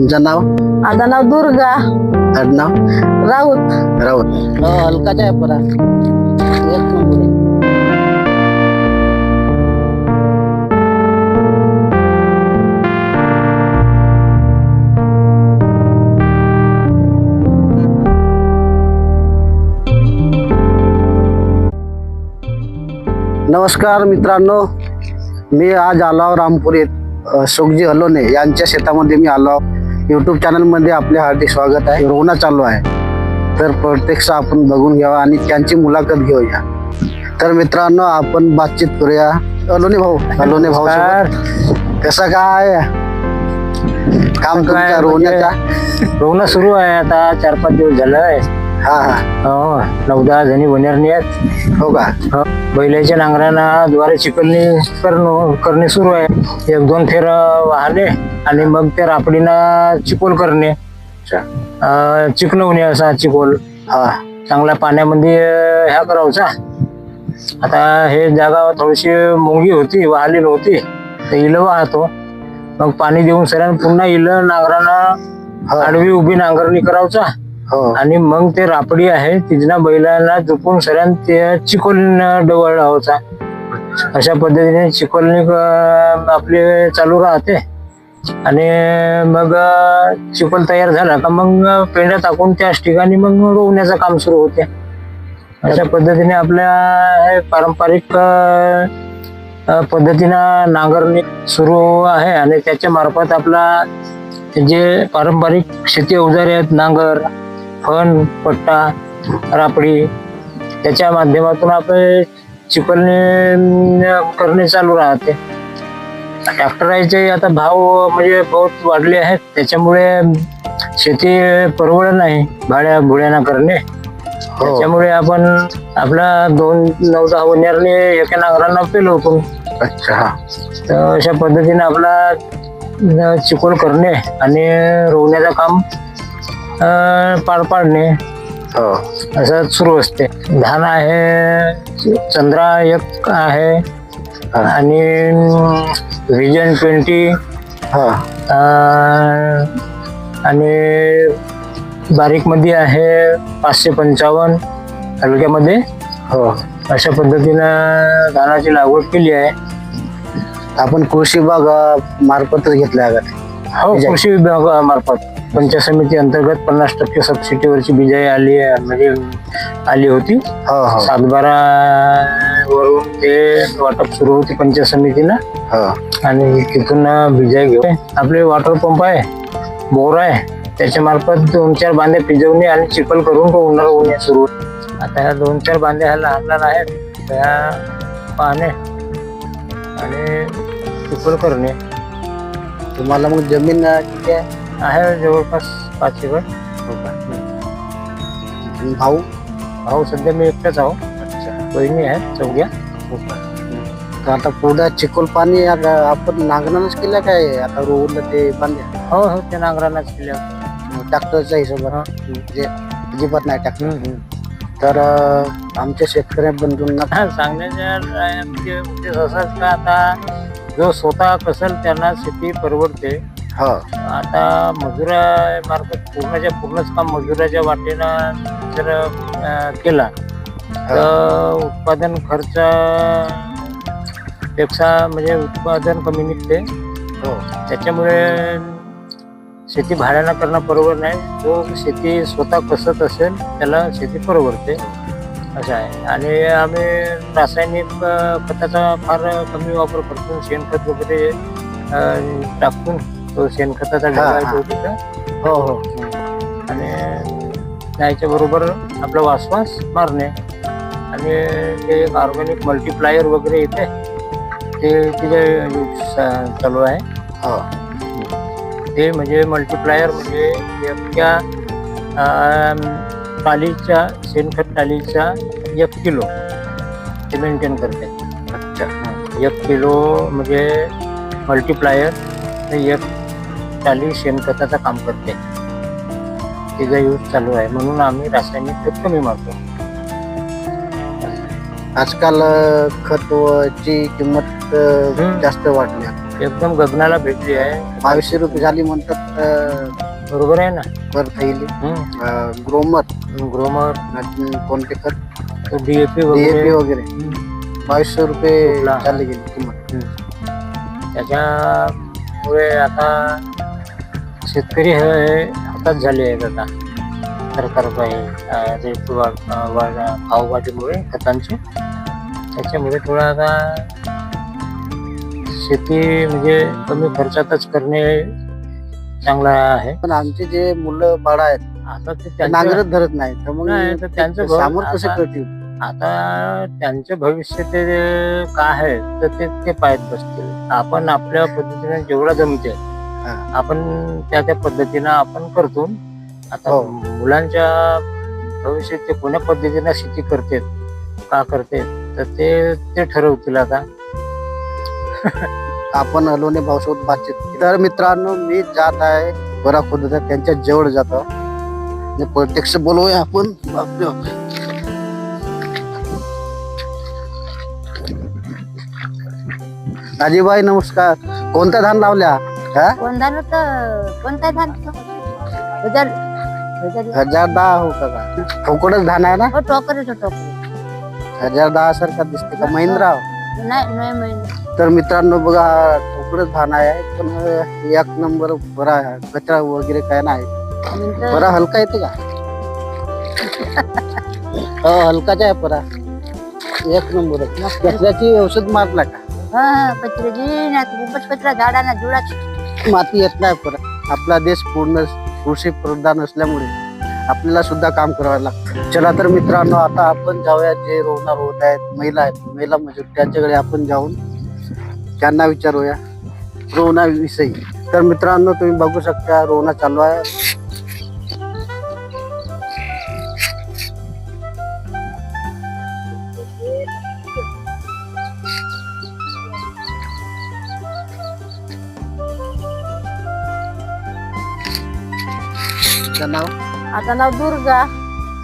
तुमचं नाव? माझं नाव दुर्गा आडनाव? राऊत. राऊत. हलकाच आहे परा एक नंबर आहे. नमस्कार मित्रांनो, मी आज आलो आहो रामपुरीत सुखजी हलोने यांच्या शेतामध्ये मी आलो आहो. यूट्यूब चॅनलमध्ये आपले हार्दिक स्वागत आहे. रोवणं चालू आहे, तर प्रत्यक्ष आपण बघून घ्यावा आणि त्यांची मुलाखत घेऊया. तर मित्रांनो, आपण बातचीत करूया. हलोने भाऊ सोबत. कसं काय काम तुमच्या रोवण्याचा? रोवणं सुरू आहे आता 4-5 दिवस झालंय. हा हा. हो, 9-10 जणी वनेरणी आहेत. हो का? हो, बैलाच्या नांगरांना द्वारे चिखलणी करणे सुरू आहे. 1-2 फेर वाहने आणि मग त्या रापडीना चिकोल करणे, चिकलवणे असा चिकोल. हा. चांगल्या पाण्यामध्ये ह्या करावचा. आता हे जागा थोडीशी मुंगी होती, वाहलेली होती, तर इलं वाहतो. मग पाणी देऊन सऱ्यान पुन्हा इलं नांगरांना आडवी उभी नांगरणी करावचा. हो. आणि मग ते रापडी आहे तिजना बैलांना झोपून सऱ्यान ते चिकोलने डवळ लावायचा. अशा पद्धतीने चिकोलणी आपली चालू राहते. आणि मग चिकोल तयार झाला का मग पेंड्या टाकून त्याच ठिकाणी मग रोवण्याचं काम सुरू होते. अशा पद्धतीने आपल्या हे पारंपरिक पद्धतीनं नांगरणी सुरू आहे. आणि त्याच्या मार्फत आपला जे पारंपरिक शेती अवजारे आहेत, नांगर, फण, पट्टा, रापडी, त्याच्या माध्यमातून आपण चिखलणी करणे चालू राहते. ट्रॅक्टराचे आता भाव म्हणजे बहुत वाढले आहेत, त्याच्यामुळे शेती परवडत नाही भाड्या भुड्याना करणे. त्याच्यामुळे आपण आपला 2-9-10 वनेरणी एका नांगरांना पेलवतो. अच्छा. तर अशा पद्धतीने आपला चिकोल करणे आणि रोवण्याचं काम पार पाडणे असं सुरू असते. धान आहे, चंद्रा एक आहे, आणि व्हिजन 20, आणि बारीक मध्ये आहे 555 हलक्यामध्ये. अशा पद्धतीनं धानाची लागवड केली आहे. आपण कृषी विभाग मार्फतच घेतल्या आहे का? हो, कृषी विभागामार्फत पंचायत समिती अंतर्गत 50% सबसिडीवरची बिजाई आली आहे, म्हणजे आली होती. 7-12 वरून ते वाटप सुरू होती पंचायत समितीनं. आणि तिथून बिजाई घेऊन आपले वॉटर पंप आहे, बोर आहे, त्याच्या मार्फत 2-4 बांधे पिजवणे आणि चिखल करून रोवणे सुरू. आता ह्या 2-4 बांधे ह्या लहान लहान आहेत, त्या पाहणे आणि चिखल करणे. तुम्हाला मग जमीन किती आहे? जवळपास 5 एकर. भाऊ सध्या मी एकटाच आहो. बहिणी आहेत 4. तर आता पुढे चिकोल पाणी आपण नांगरानच केलं काय? आता रोवलं ते बांधे? हो, ते नांगरानच केल्या. ट्रॅक्टरच्या हिशोबाने म्हणजे अजिबात नाही ट्रॅक्टर. तर आमच्या शेतकऱ्या बंधूंना सांगण्याच्या उद्देश असाच का आता जो स्वतः कसल त्यांना शेती परवडते. आता मजुरा मार्फत पूर्णच काम मजुराच्या वाटेनं जर केला तर उत्पादन खर्च पेक्षा म्हणजे उत्पादन कमी निघते. त्याच्यामुळे शेती भाड्यानं करणं बरोबर नाही. जो शेती स्वतः कसत असेल त्याला शेती परवडते असं आहे. आणि आम्ही रासायनिक खताचा फार कमी वापर करतो. शेणखत वगैरे टाकून तो शेणखताचा ढिगा येतो तिथं. आणि त्याच्या बरोबर आपला वासवास मारणे. आणि ते एक ऑर्गॅनिक मल्टीप्लायर वगैरे येते, ते तिथे चालू आहे. ते म्हणजे मल्टीप्लायर म्हणजे एका टालीच्या शेणखत टालीचा 1 किलो ते मेंटेन करते. 1 किलो म्हणजे मल्टीप्लायर 1 टाली शेणखताचं काम करते. तिचा यूज चालू आहे, म्हणून आम्ही रासायनिक खत कमी मारतो. आजकाल खताची किंमत जास्त वाढली. एकदम गगनाला भेटली आहे. 2200 रुपये झाली म्हणतात. बरोबर आहे ना. पर थैली ग्रोमर ग्रोमर, कोणते खत DAP DAP वगैरे. वगैरे 2200 रुपये कुठला? चालली गेली किंमत. त्याच्यामुळे आता शेतकरी हे हातात झाले आहेत आता सरकार भाववाढीमुळे खतांचे. त्याच्यामुळे थोडा आता शेती म्हणजे कमी खर्चातच करणे चांगलं आहे. पण आमचे जे मुलं बाळ आहेत आता ते ते त्यांचं नांगरत धरत नाही, तर मग नाही, तर त्यांचं ते सामोर भव- कसे आता- करतील? आता त्यांचं भविष्य ते काय आहे तर ते पाहत बसतील. आपण आपल्या पद्धतीने जेवढं जमते हा. आपण त्या पद्धतीनं आपण करतो. आता हो. मुलांच्या भविष्यात ते कोण्या पद्धतीनं शेती करते का करते तर ते ठरवतील. आता आपण अलोने भाऊसोबत बातचीत केली. तर मित्रांनो, मी जात आहे बरा खुद त्यांच्या जवळ जातो आणि प्रत्यक्ष बोलवूया आपण. बापरे बापरे. आजीबाई नमस्कार. कोणता धान लावल्या? हा? कोणता धान 1010 हो का? ठोकळच धान आहे ना? टोकरी 1010 सारखा दिसते का? महिंद्रा? नाही. तर मित्रांनो बघा, ठोकळच धान आहे, पण एक नंबर बरा आहे. कचरा वगैरे काय नाही, बरा हलका येते का? हो, हलकाच आहे बरा. एक नंबर. कचऱ्याची औषध मारला का? कचरा झाडांना जुळाची माती येत नाही परत. आपला देश पूर्ण कृषी प्रधान असल्यामुळे आपल्याला सुद्धा काम करावं लागतं. चला तर मित्रांनो, आता आपण जाऊया जे रोवणार होत आहेत, महिला मजूर, त्यांच्याकडे आपण जाऊन त्यांना विचारूया रोवणाविषयी. तर मित्रांनो, तुम्ही बघू शकता रोवणा चालू आहे. नाव आता नाव दुर्गा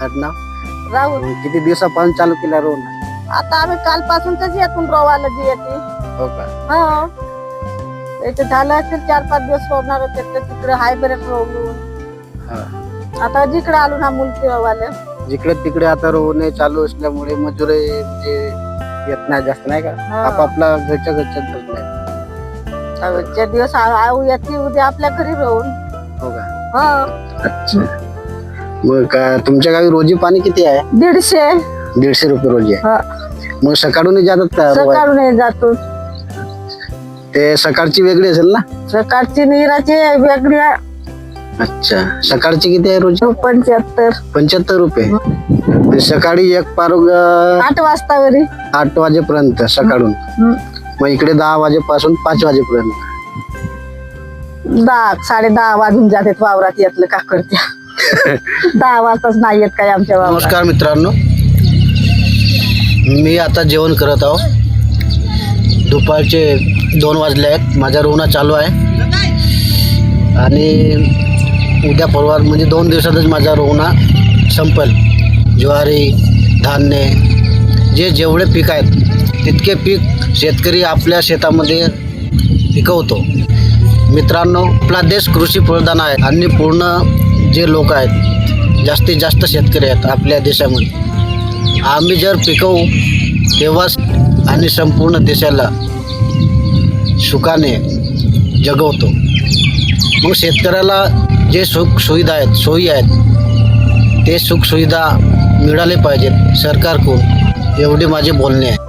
आडनाव राऊत. किती दिवसापासून चालू केला रोवणा? आता आम्ही कालपासूनच येतून रोवायला जी येते. हो का? हो, ते झालं असेल 4-5 दिवस रोवणार होते, तर तिकडे हाय बरेच रोवून हा. आता जिकडे आलो ना मुलगी रोवाले. जिकडे तिकडे आता रोवणे चालू असल्यामुळे मजुरे म्हणजे येत नाही जास्त, नाही का? हा. आपापला घरच्या घरच्यात धरलाय. रोजचे दिवस आऊ येते, उद्या आपल्या घरी रोवून. हो का? हो, अच्छा. मग का तुमच्या गावी रोजी पाणी किती आहे? 150. 150 रुपये रोजी आहे. हा. मग सकाळून जातात का रोवायला? सकाळून जातो. ते सकाळची वेगळी असेल ना? सकाळची निराची वेगळी आहे. अच्छा. सकाळची किती आहे रोजी? 75. 75 रुपये. सकाळी एक पारोग 8 वाजता वरी. 8 वाजेपर्यंत सकाळून. मग इकडे 10 वाजेपासून 5 वाजेपर्यंत. 10-10:30 वाजून जाते वावरात. येतलं का करत्या 10 वाजताच नाही येत काय आमच्या वावरात. नमस्कार मित्रांनो, मी आता जेवण करत आहो. दुपारचे 2 वाजले आहेत. माझा रोवणा चालू आहे आणि उद्या परवा म्हणजे 2 दिवसातच माझा रोवणा संपेल. ज्वारी, धान्य, जेवढे पीक आहेत तितके पीक शेतकरी आपल्या शेतामध्ये पिकवतो. मित्रांनो, आपला देश कृषी प्रधान आहे आणि पूर्ण जे लोक आहेत, जास्तीत जास्त शेतकरी आहेत आपल्या देशामध्ये. आम्ही जर पिकवू तेव्हाच आणि संपूर्ण देशाला सुखाने जगवतो. मग शेतकऱ्याला जे सुख सुविधा आहेत, सोयी आहेत, ते सुख सुविधा मिळाले पाहिजेत सरकारकडून, एवढे माझे बोलणे आहे.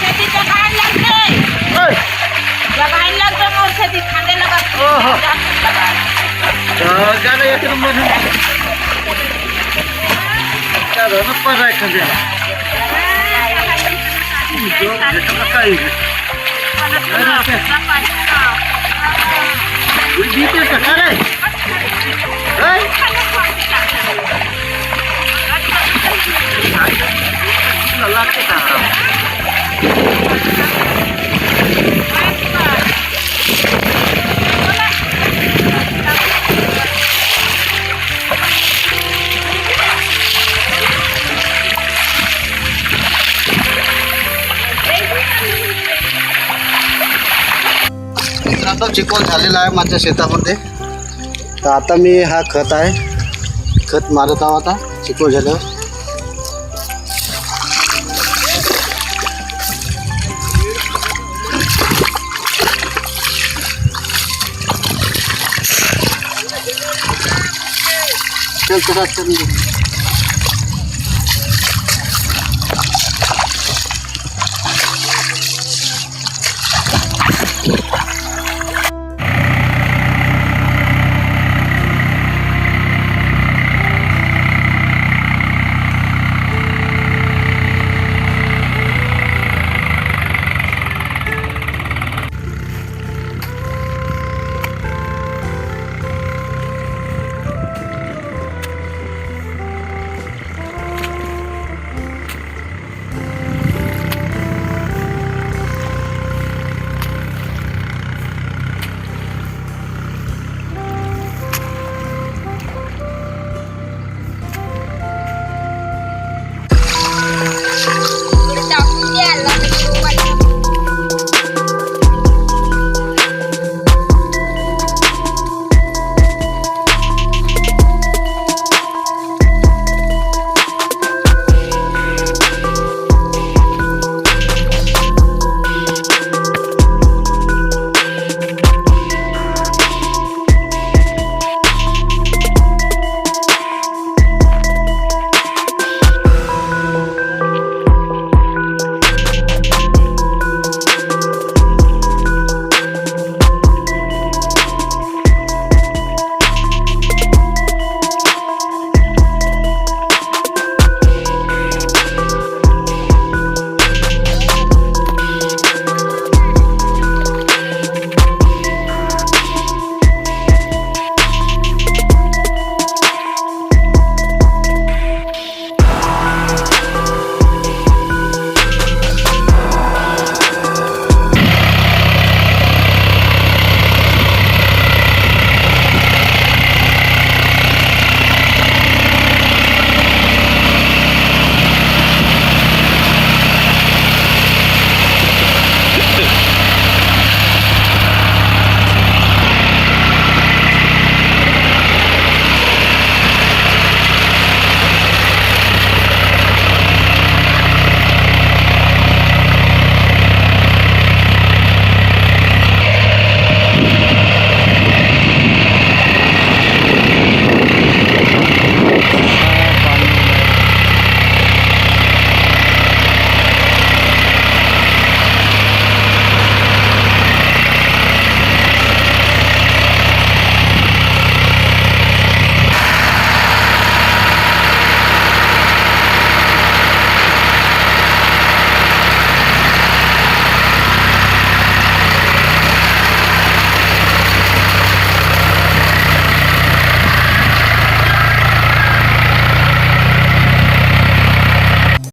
शेतीच्या बाहेर लागते ओय, त्या बाहेर लागतो मग शेतीत खांद्याला ओहो. बघतो त्याला एक नंबर त्याला नप्पा जाय खांद्याला. काही जीते का काय ओय. लागते का मित्रांनो, चिखल झालेला आहे माझ्या शेतामध्ये. तर आता मी हा खत आहे, खत मारत आहोत आता चिखल झाल्यावर. चल तुला